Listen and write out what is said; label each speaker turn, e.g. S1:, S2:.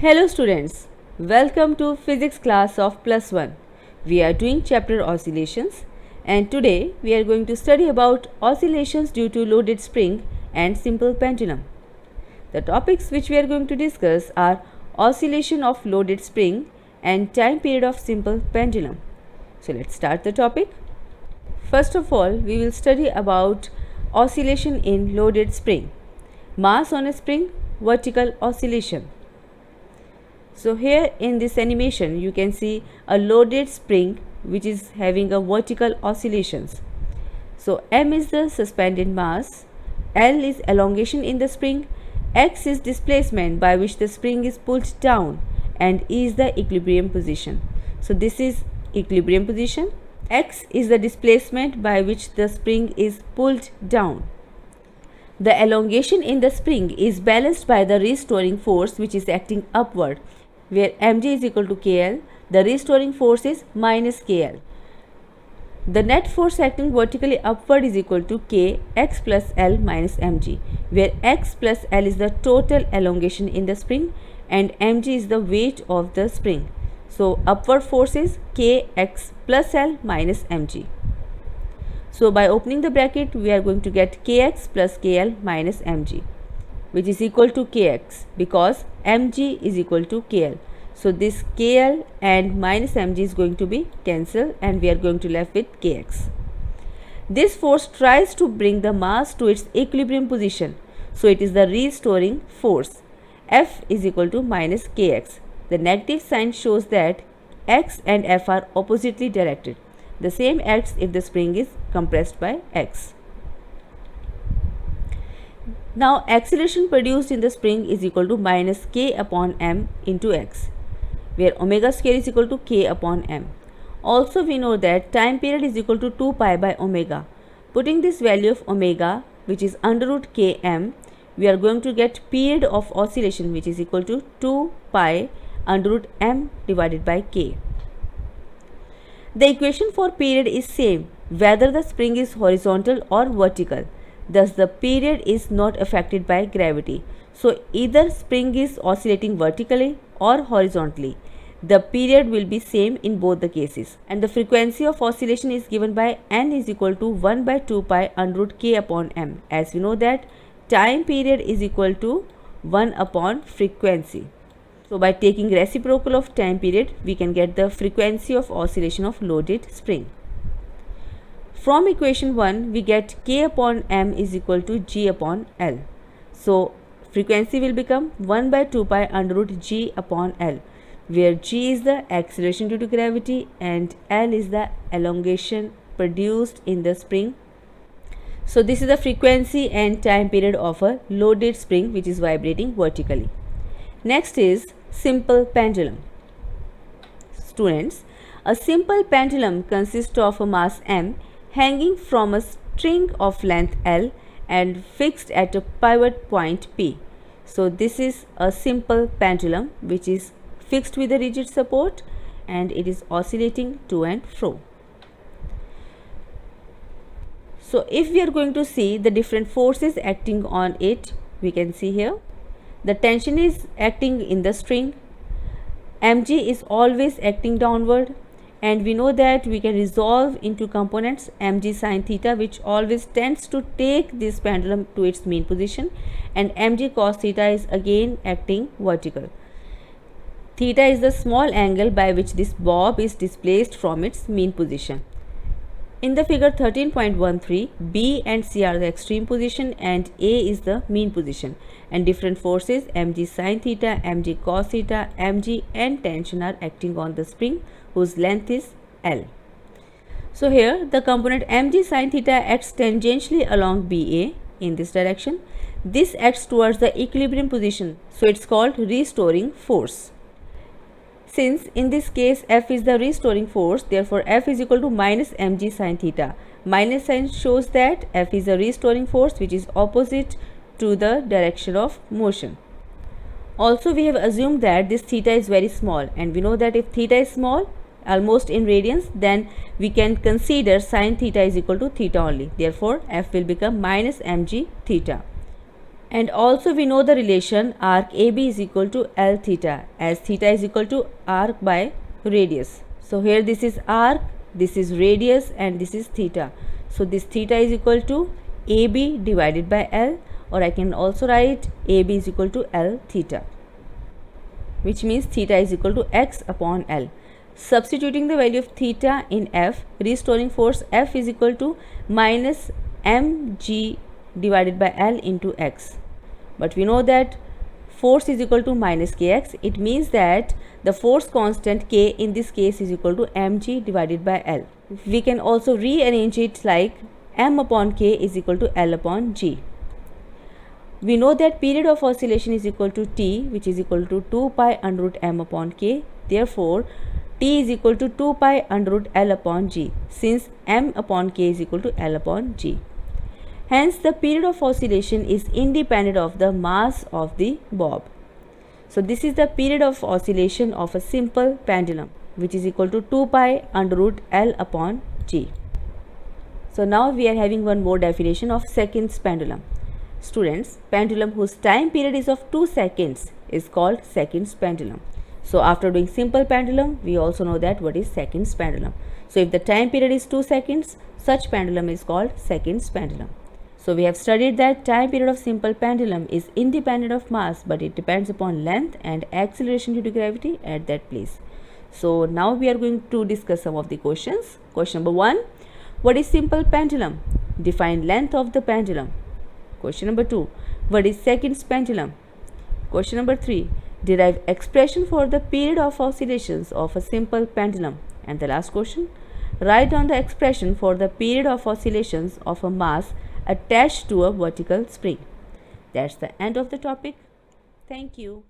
S1: Hello students, welcome to physics class of plus 1. We are doing chapter oscillations and today we are going to study about oscillations due to loaded spring and simple pendulum. The topics which we are going to discuss are oscillation of loaded spring and time period of simple pendulum. So let's start the topic. First of all, we will study about oscillation in loaded spring. Mass on a spring, vertical oscillation. So here in this animation you can see a loaded spring which is having a vertical oscillations. So m is the suspended mass, L is elongation in the spring, x is displacement by which the spring is pulled down, and E is the equilibrium position. So this is equilibrium position, x is the displacement by which the spring is pulled down. The elongation in the spring is balanced by the restoring force which is acting upward, where mg is equal to kl, the restoring force is minus kl. The net force acting vertically upward is equal to k x plus l minus mg, where x plus l is the total elongation in the spring and mg is the weight of the spring. So upward force is kx plus l minus mg. So by opening the bracket we are going to get kx plus kl minus mg, which is equal to kx because mg is equal to kl. So this kl and minus mg is going to be cancelled and we are going to left with kx. This force tries to bring the mass to its equilibrium position. So it is the restoring force. F is equal to minus kx. The negative sign shows that x and F are oppositely directed. The same acts if the spring is compressed by x. Now acceleration produced in the spring is equal to minus k upon m into x, where omega square is equal to k upon m. Also we know that time period is equal to 2 pi by omega. Putting this value of omega, which is under root km, we are going to get period of oscillation which is equal to 2 pi under root m divided by k. The equation for period is same whether the spring is horizontal or vertical. Thus the period is not affected by gravity. So either spring is oscillating vertically or horizontally. The period will be same in both the cases. And the frequency of oscillation is given by n is equal to 1 by 2 pi under root k upon m. As we know that time period is equal to 1 upon frequency. So by taking reciprocal of time period, we can get the frequency of oscillation of loaded spring. From equation 1, we get k upon m is equal to g upon l. So frequency will become 1 by 2 pi under root g upon l, where g is the acceleration due to gravity and l is the elongation produced in the spring. So this is the frequency and time period of a loaded spring which is vibrating vertically. Next is simple pendulum. Students, a simple pendulum consists of a mass m hanging from a string of length L and fixed at a pivot point P. So this is a simple pendulum which is fixed with a rigid support and it is oscillating to and fro. So if we are going to see the different forces acting on it, we can see here the tension is acting in the string, mg is always acting downward, and we know that we can resolve into components mg sin theta which always tends to take this pendulum to its mean position, and mg cos theta is again acting vertical. Theta is the small angle by which this bob is displaced from its mean position. In the figure 13.13, B and C are the extreme position and A is the mean position, and different forces mg sin theta, mg cos theta, mg and tension are acting on the spring whose length is L. So here the component mg sin theta acts tangentially along BA in this direction. This acts towards the equilibrium position, so it's called restoring force. Since in this case F is the restoring force, therefore F is equal to minus mg sin theta. Minus sign shows that F is a restoring force which is opposite to the direction of motion. Also we have assumed that this theta is very small, and we know that if theta is small, almost in radians, then we can consider sin theta is equal to theta only. Therefore F will become minus mg theta. And also we know the relation arc AB is equal to L theta, as theta is equal to arc by radius. So here this is arc, this is radius, and this is theta. So this theta is equal to AB divided by L, or I can also write AB is equal to L theta, which means theta is equal to x upon L. Substituting the value of theta in F, restoring force F is equal to minus mg divided by L into x. But we know that force is equal to minus kx. It means that the force constant k in this case is equal to mg divided by L. We can also rearrange it like m upon k is equal to L upon g. We know that period of oscillation is equal to t, which is equal to 2 pi under root m upon k. Therefore, t is equal to 2 pi under root L upon g, since m upon k is equal to L upon g. Hence, the period of oscillation is independent of the mass of the bob. So, this is the period of oscillation of a simple pendulum, which is equal to 2 pi under root L upon g. So, now we are having one more definition of seconds pendulum. Students, pendulum whose time period is of 2 seconds is called seconds pendulum. So, after doing simple pendulum, we also know that what is seconds pendulum. So, if the time period is 2 seconds, such pendulum is called seconds pendulum. So, we have studied that time period of simple pendulum is independent of mass, but it depends upon length and acceleration due to gravity at that place. So, now we are going to discuss some of the questions. Question number 1. What is simple pendulum? Define length of the pendulum. Question number 2. What is seconds pendulum? Question number 3. Derive expression for the period of oscillations of a simple pendulum. And the last question. Write down the expression for the period of oscillations of a mass attached to a vertical spring. That's the end of the topic. Thank you.